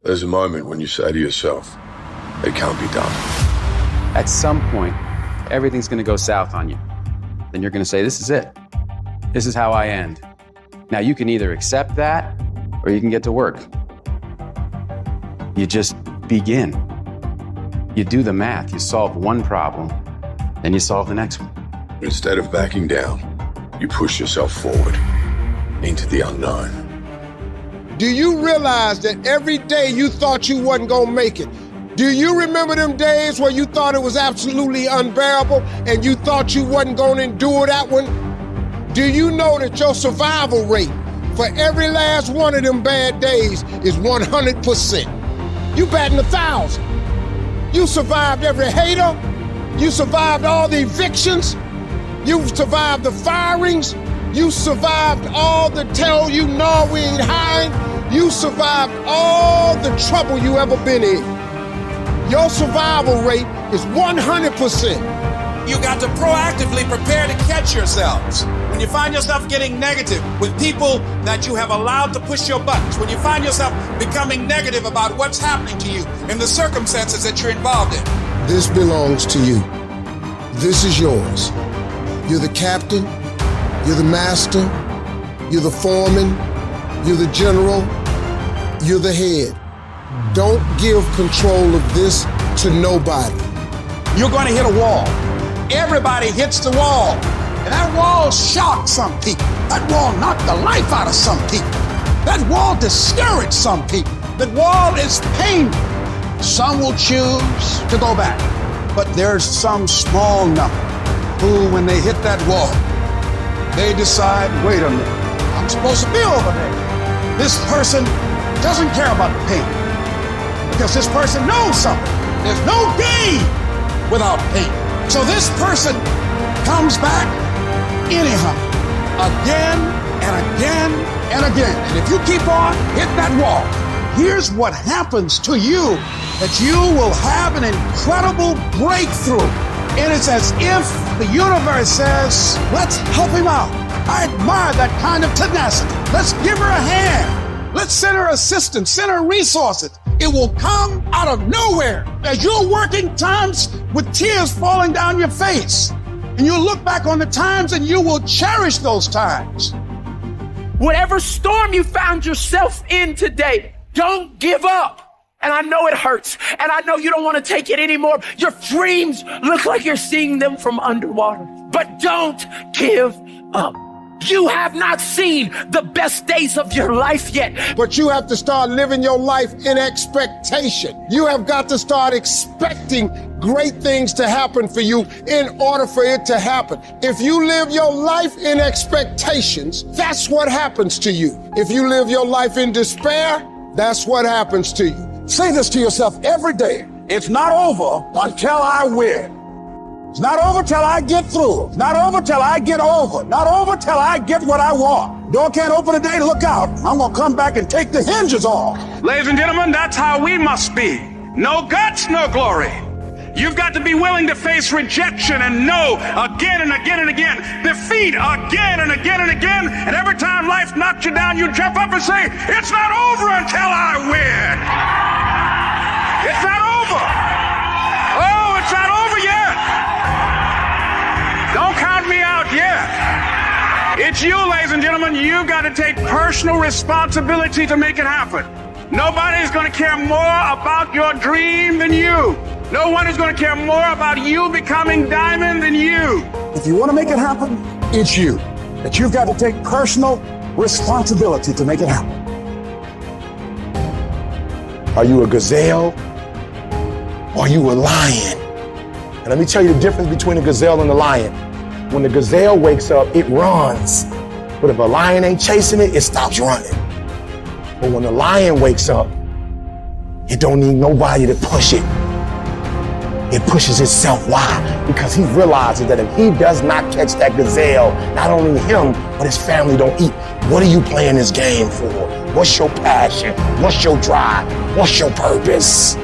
There's a moment when you say to yourself, it can't be done. At some point, everything's gonna go south on you. Then you're gonna say, this is it. This is how I end. Now you can either accept that or you can get to work. You just begin. You do the math, you solve one problem, then you solve the next one. Instead of backing down, you push yourself forward into the unknown. Do you realize that every day you thought you wasn't gonna make it? Do you remember them days where you thought it was absolutely unbearable and you thought you wasn't gonna endure that one? Do you know that your survival rate for every last one of them bad days is 100%? You batting 1,000. You survived every hater. You survived all the evictions. You survived the firings. You survived all the tell you no, we ain't hiring. You survived all the trouble you ever been in. Your survival rate is 100%. You got to proactively prepare to catch yourselves. When you find yourself getting negative with people that you have allowed to push your buttons, when you find yourself becoming negative about what's happening to you and the circumstances that you're involved in. This belongs to you. This is yours. You're the captain, you're the master, you're the foreman, you're the general, you're the head. Don't give control of this to nobody. You're going to hit a wall. Everybody hits the wall. And that wall shocked some people. That wall knocked the life out of some people. That wall discouraged some people. That wall is painful. Some will choose to go back. But there's some small number who, when they hit that wall, they decide, wait a minute, I'm supposed to be over there. This person doesn't care about the pain because this person knows something. There's no gain without pain. So this person comes back anyhow, again and again and again. And if you keep on hitting that wall, here's what happens to you, that you will have an incredible breakthrough. And it's as if the universe says, let's help him out. I admire that kind of tenacity. Let's give her a hand. Let's send her assistance, send her resources. It will come out of nowhere as you're working times with tears falling down your face. And you'll look back on the times and you will cherish those times. Whatever storm you found yourself in today, don't give up. And I know it hurts. And I know you don't want to take it anymore. Your dreams look like you're seeing them from underwater. But don't give up. You have not seen the best days of your life yet. But you have to start living your life in expectation. You have got to start expecting great things to happen for you in order for it to happen. If you live your life in expectations, that's what happens to you. If you live your life in despair, that's what happens to you. Say this to yourself every day. It's not over until I win. It's not over till I get through. It's not over till I get over. Not over till I get what I want. Door can't open today, look out. I'm gonna come back and take the hinges off. Ladies and gentlemen, that's how we must be. No guts, no glory. You've got to be willing to face rejection and no again and again and again. Defeat again and again and again. And every time life knocks you down, you jump up and say, it's not over until I win. It's not over. Oh, it's not over yet. Don't count me out yet. It's you, ladies and gentlemen. You've got to take personal responsibility to make it happen. Nobody's going to care more about your dream than you. No one is going to care more about you becoming diamond than you. If you want to make it happen, it's you. That you've got to take personal responsibility to make it happen. Are you a gazelle? Or are you a lion? And let me tell you the difference between a gazelle and a lion. When the gazelle wakes up, it runs. But if a lion ain't chasing it, it stops running. But when the lion wakes up, it don't need nobody to push it. It pushes itself. Why? Because he realizes that if he does not catch that gazelle, not only him, but his family don't eat. What are you playing this game for? What's your passion? What's your drive? What's your purpose?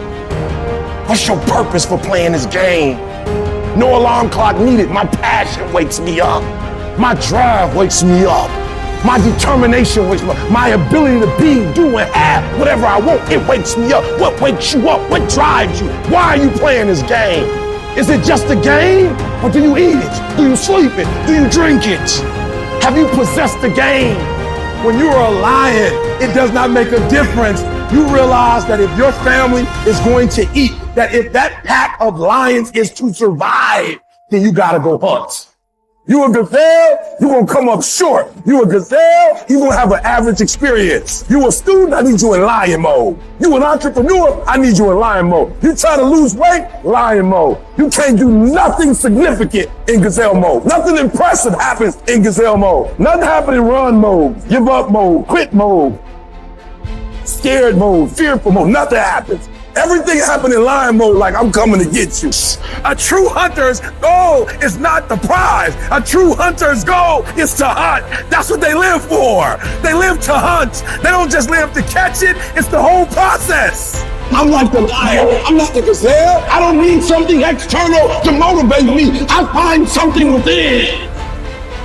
What's your purpose for playing this game? No alarm clock needed. My passion wakes me up. My drive wakes me up. My determination wakes me up. My ability to be, do, and have whatever I want, it wakes me up. What wakes you up? What drives you? Why are you playing this game? Is it just a game? Or do you eat it? Do you sleep it? Do you drink it? Have you possessed the game? When you are a lion, it does not make a difference. You realize that if your family is going to eat, that if that pack of lions is to survive, then you gotta go hunt. You a gazelle, you're gonna come up short. You a gazelle, you're gonna have an average experience. You a student, I need you in lion mode. You an entrepreneur, I need you in lion mode. You try to lose weight, lion mode. You can't do nothing significant in gazelle mode. Nothing impressive happens in gazelle mode. Nothing happens in run mode, give up mode, quit mode, scared mode, fearful mode. Nothing happens. Everything happened in lion mode, like I'm coming to get you. A true hunter's goal is not the prize. A true hunter's goal is to hunt. That's what they live for. They live to hunt. They don't just live to catch it. It's the whole process. I'm like the lion. I'm not the gazelle. I don't need something external to motivate me. I find something within.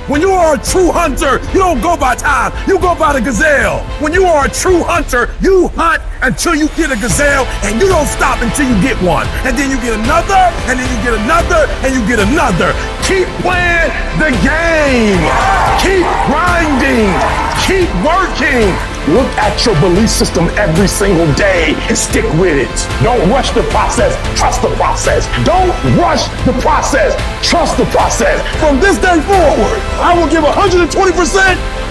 When you are a true hunter, you don't go by time, you go by the gazelle. When you are a true hunter, you hunt until you get a gazelle, and you don't stop until you get one. And then you get another, and then you get another, and you get another. Keep playing the game. Keep grinding. Keep working. Look at your belief system every single day and stick with it. Don't rush the process, trust the process. Don't rush the process, trust the process. From this day forward, I will give 120%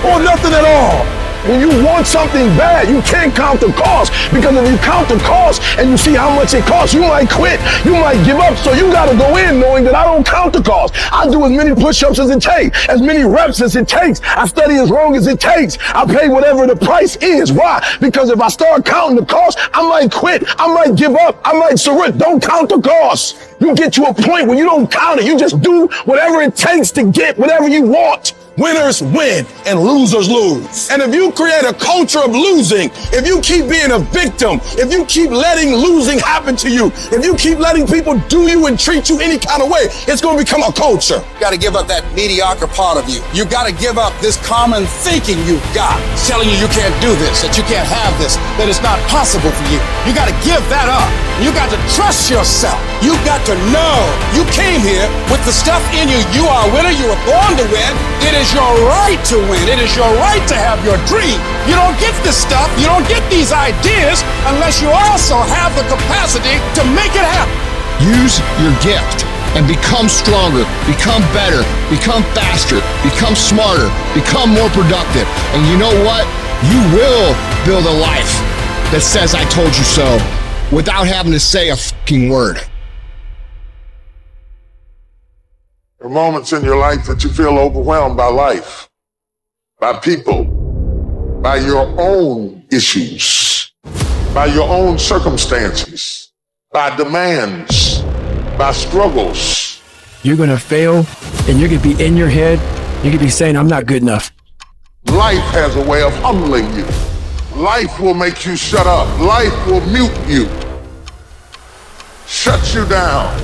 or nothing at all. When you want something bad, you can't count the cost, because if you count the cost and you see how much it costs, you might quit, you might give up. So you gotta go in knowing that I don't count the cost. I do as many push-ups as it takes, as many reps as it takes. I study as long as it takes. I pay whatever the price is. Why? Because if I start counting the cost, I might quit, I might give up, I might surrender. Don't count the cost. You get to a point where you don't count it. You just do whatever it takes to get whatever you want. Winners win and losers lose. And if you create a culture of losing, if you keep being a victim, if you keep letting losing happen to you, if you keep letting people do you and treat you any kind of way, it's going to become a culture. You got to give up that mediocre part of you. You got to give up this common thinking you've got. It's telling you can't do this, that you can't have this, that it's not possible for you. You got to give that up. You got to trust yourself. You got to know you came here with the stuff in you. You are a winner. You were born to win. It is your right to win. It is your right to have your dream. You don't get this stuff, you don't get these ideas unless you also have the capacity to make it happen. Use your gift and become stronger, become better, become faster, become smarter, become more productive. And you know what? You will build a life that says I told you so without having to say a fucking word. There are moments in your life that you feel overwhelmed by life, by people, by your own issues, by your own circumstances, by demands, by struggles. You're going to fail, and you're going to be in your head. You're going to be saying, I'm not good enough. Life has a way of humbling you. Life will make you shut up. Life will mute you, shut you down.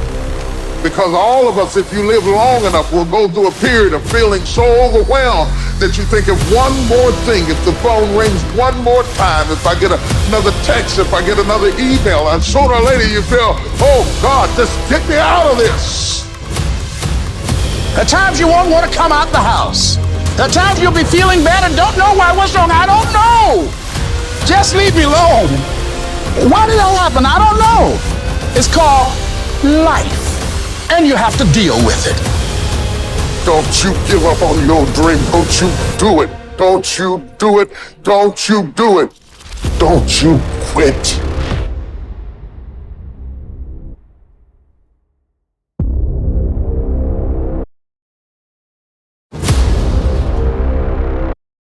Because all of us, if you live long enough, will go through a period of feeling so overwhelmed that you think of one more thing, if the phone rings one more time, if I get another text, if I get another email, and sooner or later you feel, oh God, just get me out of this. At times you won't want to come out the house. At times you'll be feeling bad and don't know why. What's wrong? I don't know. Just leave me alone. Why did that happen? I don't know. It's called life. And you have to deal with it. Don't you give up on your dream. Don't you do it. Don't you do it. Don't you do it. Don't you quit.